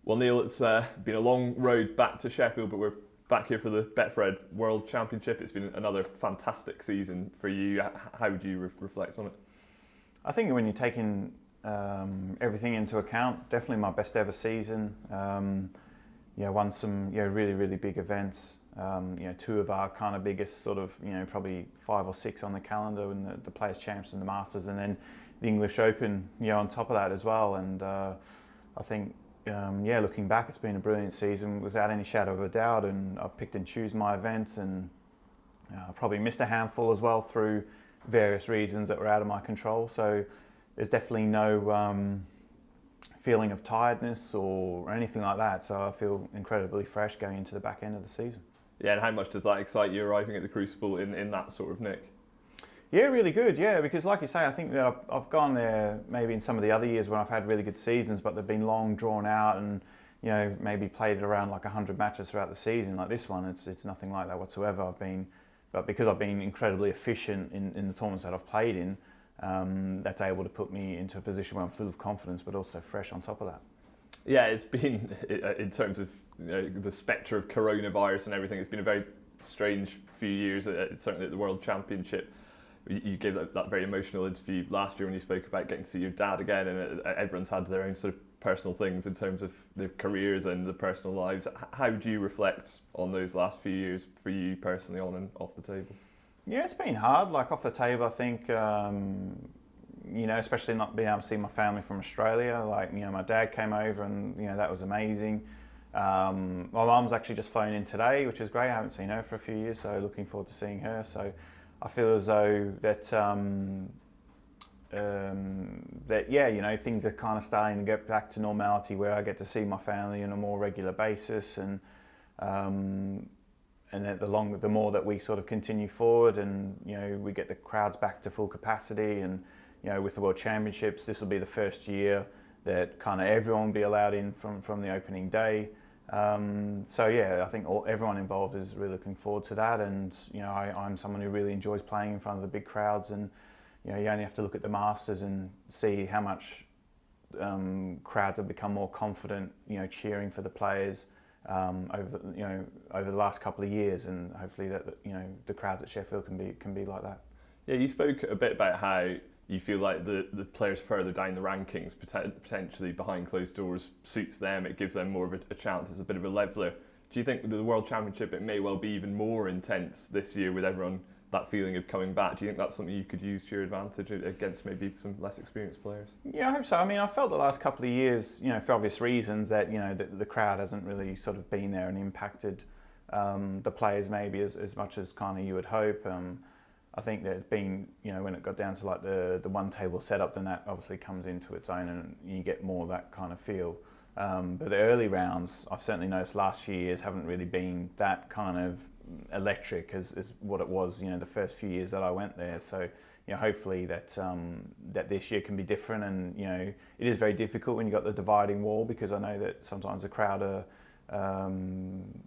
Well, Neil, it's been a long road back to Sheffield, but we're back here for the Betfred World Championship. It's been another fantastic season for you. How would you reflect on it? I think when you're taking everything into account, definitely my best ever season. Won some really big events. Two of our kind of biggest sort of probably 5 or 6 on the calendar, and the Players' Champs and the Masters, and then the English Open on top of that as well. And I think looking back, it's been a brilliant season without any shadow of a doubt. And I've picked and choose my events, and probably missed a handful as well through various reasons that were out of my control. So there's definitely no feeling of tiredness or anything like that. So I feel incredibly fresh going into the back end of the season. Yeah, and how much does that excite you arriving at the Crucible in that sort of nick? Yeah, really good. Yeah, because like you say, I think that I've gone there maybe in some of the other years when I've had really good seasons, but they've been long, drawn out, and maybe played around like 100 matches throughout the season. Like this one, it's nothing like that whatsoever. But because I've been incredibly efficient in the tournaments that I've played in, that's able to put me into a position where I'm full of confidence, but also fresh on top of that. Yeah, it's been, in terms of the spectre of coronavirus and everything, it's been a very strange few years, certainly at the World Championship. You gave that very emotional interview last year when you spoke about getting to see your dad again, and everyone's had their own sort of personal things in terms of their careers and their personal lives. How do you reflect on those last few years for you personally, on and off the table? Yeah, it's been hard. Like off the table, I think, especially not being able to see my family from Australia. Like, my dad came over, and that was amazing. My mum's actually just flown in today, which is great. I haven't seen her for a few years, so looking forward to seeing her. So I feel as though that things are kind of starting to get back to normality, where I get to see my family on a more regular basis, and that the more that we sort of continue forward, and we get the crowds back to full capacity, and with the World Championships, this will be the first year that kind of everyone will be allowed in from the opening day. I think everyone involved is really looking forward to that, and I'm someone who really enjoys playing in front of the big crowds, and you only have to look at the Masters and see how much crowds have become more confident, cheering for the players over the last couple of years, and hopefully that the crowds at Sheffield can be like that. Yeah, you spoke a bit about how you feel like the players further down the rankings, potentially behind closed doors, suits them. It gives them more of a chance as a bit of a leveller. Do you think the World Championship, it may well be even more intense this year with everyone, that feeling of coming back? Do you think that's something you could use to your advantage against maybe some less experienced players? Yeah, I hope so. I mean, I felt the last couple of years, for obvious reasons, that the crowd hasn't really sort of been there and impacted the players maybe as much as kind of you would hope. I think there's been, when it got down to like the one table setup, then that obviously comes into its own, and you get more of that kind of feel. But the early rounds, I've certainly noticed last few years haven't really been that kind of electric as what it was, the first few years that I went there. So, hopefully that this year can be different. And, it is very difficult when you've got the dividing wall, because I know that sometimes the crowd are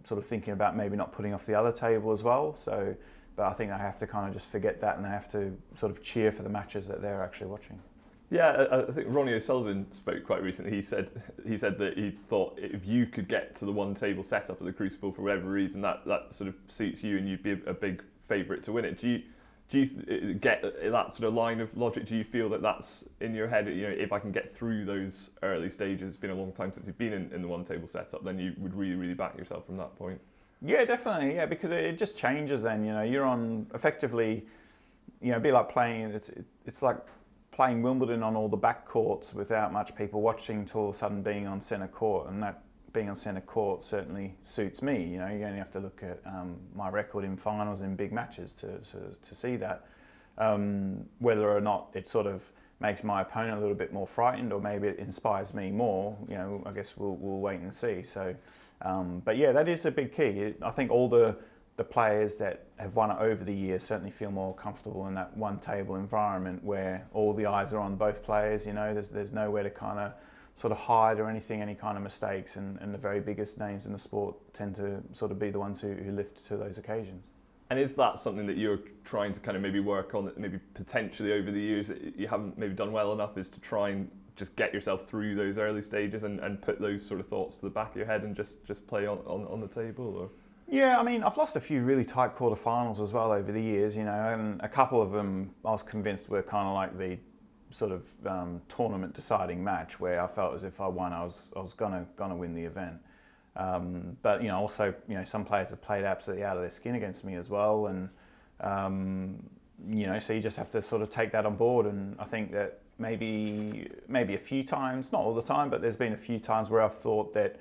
sort of thinking about maybe not putting off the other table as well. So, but I think I have to kind of just forget that, and I have to sort of cheer for the matches that they're actually watching. Yeah, I think Ronnie O'Sullivan spoke quite recently. He said that he thought if you could get to the one table setup at the Crucible for whatever reason, that sort of suits you, and you'd be a big favourite to win it. Do you get that sort of line of logic? Do you feel that that's in your head? If I can get through those early stages, it's been a long time since you've been in the one table setup, then you would really back yourself from that point. Yeah, definitely. Yeah, because it just changes then. You're on effectively, it'd be like playing. It's like playing Wimbledon on all the back courts without much people watching, to all of a sudden being on centre court, and that being on centre court certainly suits me. You only have to look at my record in finals in big matches to see that. Whether or not it sort of makes my opponent a little bit more frightened, or maybe it inspires me more, I guess we'll wait and see. So, but yeah, that is a big key. I think all the players that have won it over the years certainly feel more comfortable in that one table environment where all the eyes are on both players. There's nowhere to kind of sort of hide or anything, any kind of mistakes, and the very biggest names in the sport tend to sort of be the ones who lift to those occasions. And is that something that you're trying to kind of maybe work on, that maybe potentially over the years that you haven't maybe done well enough, is to try and just get yourself through those early stages and put those sort of thoughts to the back of your head and just play on the table? Or? Yeah, I mean, I've lost a few really tight quarterfinals as well over the years, and a couple of them I was convinced were kind of like the sort of tournament deciding match where I felt as if I won, I was gonna win the event. But also some players have played absolutely out of their skin against me as well, and so you just have to sort of take that on board. And I think that maybe a few times, not all the time, but there's been a few times where I've thought that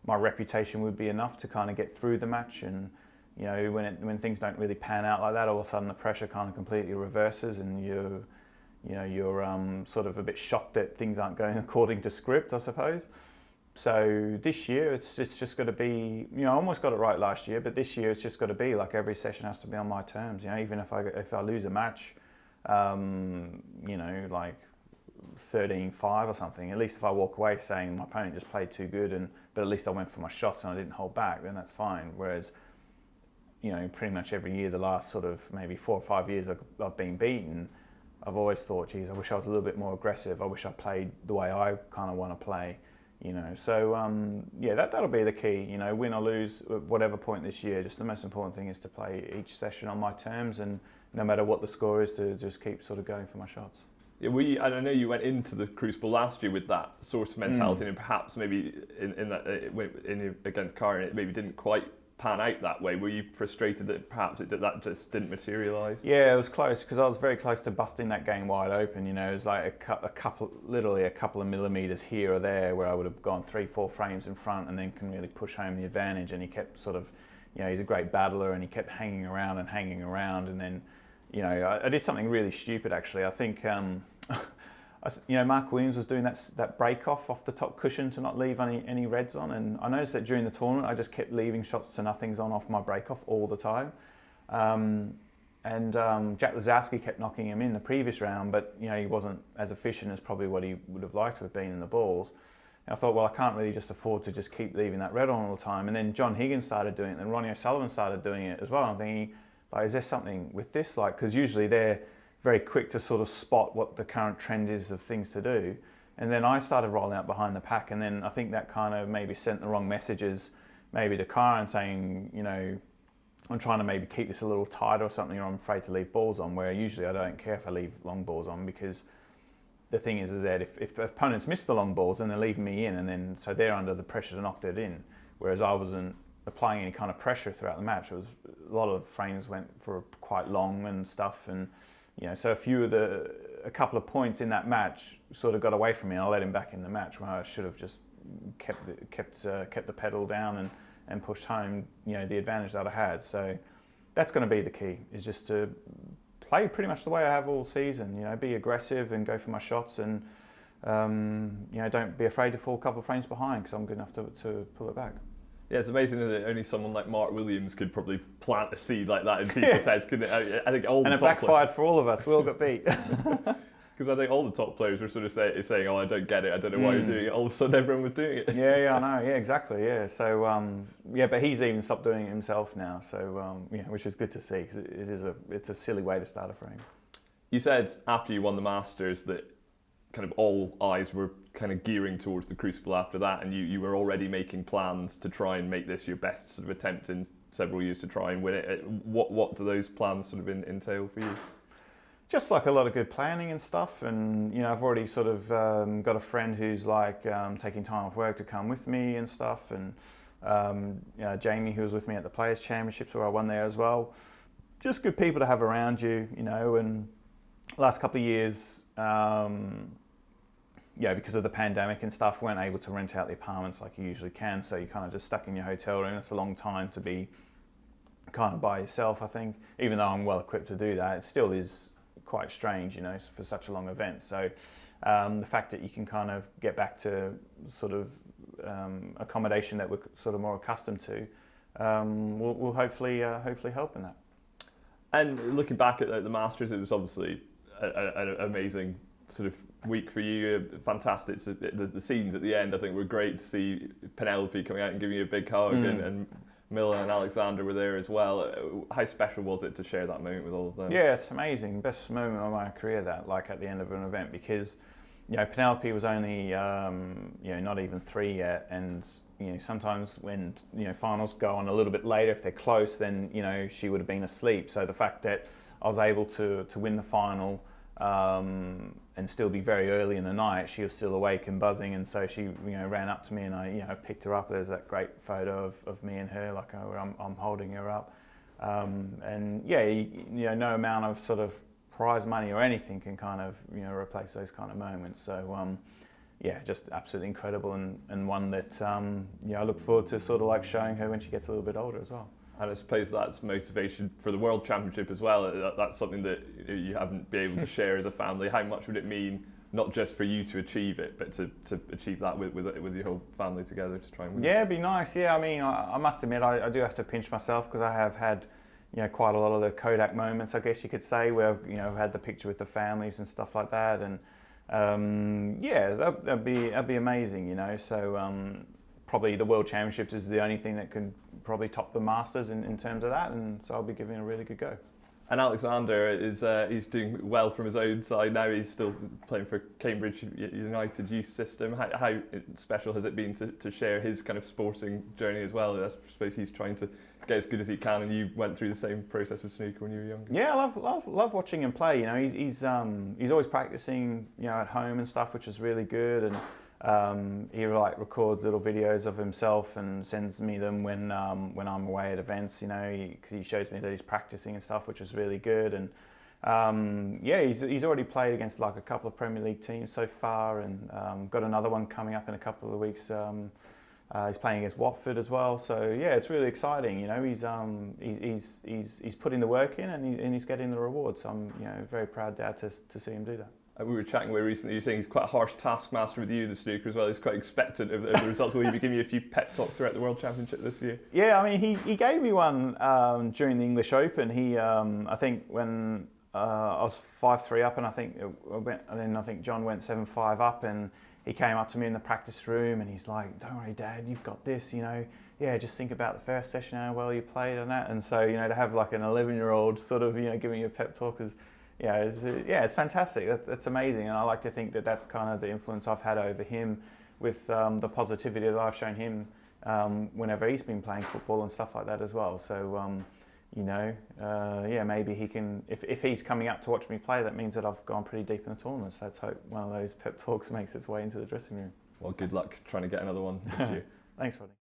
my reputation would be enough to kind of get through the match, and when things don't really pan out like that, all of a sudden the pressure kind of completely reverses, and you're sort of a bit shocked that things aren't going according to script, I suppose. So this year it's just got to be, I almost got it right last year, but this year it's just got to be like every session has to be on my terms. Even if I lose a match, like 13-5 or something, at least if I walk away saying my opponent just played too good, but at least I went for my shots and I didn't hold back, then that's fine. Whereas, pretty much every year, the last sort of maybe 4 or 5 years I've been beaten, I've always thought, geez, I wish I was a little bit more aggressive. I wish I played the way I kind of want to play, So, that'll be the key, win or lose at whatever point this year. Just the most important thing is to play each session on my terms, and no matter what the score is, to just keep sort of going for my shots. Yeah, and I know you went into the Crucible last year with that sort of mentality, and perhaps maybe against Karen, it maybe didn't quite pan out that way. Were you frustrated that perhaps that just didn't materialise? Yeah, it was close, because I was very close to busting that game wide open. It was like literally a couple of millimetres here or there where I would have gone 3-4 frames in front and then can really push home the advantage. And he kept sort of, he's a great battler, and he kept hanging around, and then, I did something really stupid actually. I think, Mark Williams was doing that break off the top cushion to not leave any reds on, and I noticed that during the tournament I just kept leaving shots to nothings on off my break off all the time. Jack Lazowski kept knocking him in the previous round, but he wasn't as efficient as probably what he would have liked to have been in the balls. And I thought, well, I can't really just afford to just keep leaving that red on all the time. And then John Higgins started doing it, and Ronnie O'Sullivan started doing it as well. I'm thinking, like, is there something with this? Like, because usually they're very quick to sort of spot what the current trend is of things to do. And then I started rolling out behind the pack, and then I think that kind of maybe sent the wrong messages maybe to Karen, saying, I'm trying to maybe keep this a little tighter or something, or I'm afraid to leave balls on, where usually I don't care if I leave long balls on, because the thing is that if opponents miss the long balls, then they're leaving me in, and then so they're under the pressure to knock it in, whereas I wasn't applying any kind of pressure throughout the match. It was a lot of frames went for quite long and stuff, and so a couple of points in that match sort of got away from me, and I let him back in the match when I should have just kept the pedal down and pushed home the advantage that I had. So that's going to be the key, is just to play pretty much the way I have all season. Be aggressive and go for my shots, and don't be afraid to fall a couple of frames behind, because I'm good enough to pull it back. Yeah, it's amazing that only someone like Mark Williams could probably plant a seed like that in people's heads, couldn't it? I think all the top players. And it backfired for all of us. We all got beat. Because I think all the top players were sort of saying, "Oh, I don't get it. I don't know why you're doing it." All of a sudden, everyone was doing it. Yeah, I know. Yeah, exactly. Yeah. So, but he's even stopped doing it himself now. So, which is good to see, because it's a silly way to start a frame. You said after you won the Masters that kind of all eyes were kind of gearing towards the Crucible after that, and you were already making plans to try and make this your best sort of attempt in several years to try and win it. What do those plans sort of entail for you? Just like a lot of good planning and stuff, and I've already sort of got a friend who's like taking time off work to come with me and stuff, and Jamie, who was with me at the Players Championships where I won there as well. Just good people to have around you, and last couple of years, because of the pandemic and stuff, weren't able to rent out the apartments like you usually can, so you're kind of just stuck in your hotel room. It's a long time to be kind of by yourself, I think. Even though I'm well equipped to do that, it still is quite strange, for such a long event. So the fact that you can kind of get back to sort of accommodation that we're sort of more accustomed to will hopefully help in that. And looking back at the Masters, it was obviously an amazing sort of week for you. Fantastic. So the scenes at the end, I think, were great to see Penelope coming out and giving you a big hug, and Miller and Alexander were there as well. How special was it to share that moment with all of them? Yeah, it's amazing. Best moment of my career, that, like, at the end of an event, because Penelope was only, not even 3 yet, and sometimes when finals go on a little bit later, if they're close, then she would have been asleep. So the fact that I was able to win the final and still be very early in the night, she was still awake and buzzing, and so she ran up to me, and I picked her up. There's that great photo of me and her, like where I'm holding her up, and no amount of sort of prize money or anything can kind of replace those kind of moments. So just absolutely incredible, and one that I look forward to sort of like showing her when she gets a little bit older as well. And I suppose that's motivation for the World Championship as well. That's something that you haven't been able to share as a family. How much would it mean, not just for you to achieve it, but to achieve that with your whole family together to try and win? Yeah, it'd be nice. Yeah, I mean, I must admit, I do have to pinch myself, because I have had quite a lot of the Kodak moments, I guess you could say, where I've had the picture with the families and stuff like that, and that'd be amazing, So probably the World Championships is the only thing that could probably top the Masters in terms of that, and so I'll be giving it a really good go. And Alexander is he's doing well from his own side now. He's still playing for Cambridge United youth system. How special has it been to share his kind of sporting journey as well? I suppose he's trying to get as good as he can, and you went through the same process with snooker when you were younger. Yeah, I love watching him play. He's always practicing at home and stuff, which is really good, and he records little videos of himself and sends me them when I'm away at events. Because he shows me that he's practicing and stuff, which is really good. And he's already played against like a couple of Premier League teams so far, and got another one coming up in a couple of weeks. He's playing against Watford as well. So yeah, it's really exciting. He's putting the work in, and he's getting the rewards. So I'm very proud dad to see him do that. We were chatting away recently, you're saying he's quite a harsh taskmaster with you, the snooker, as well. He's quite expectant of the results. Will he be giving you a few pep talks throughout the World Championship this year? Yeah, I mean, he gave me one during the English Open. He, I think when I was 5-3 up, and I think John went 7-5 up, and he came up to me in the practice room, and he's like, "Don't worry, Dad, you've got this, Yeah, just think about the first session, how well you played and that." And so, to have like an 11-year-old sort of, giving you a pep talk is, it's fantastic. That's amazing, and I like to think that that's kind of the influence I've had over him, with the positivity that I've shown him whenever he's been playing football and stuff like that as well. So, maybe he can. If he's coming up to watch me play, that means that I've gone pretty deep in the tournament. So let's hope one of those pep talks makes its way into the dressing room. Well, good luck trying to get another one this year. Thanks, Rodney.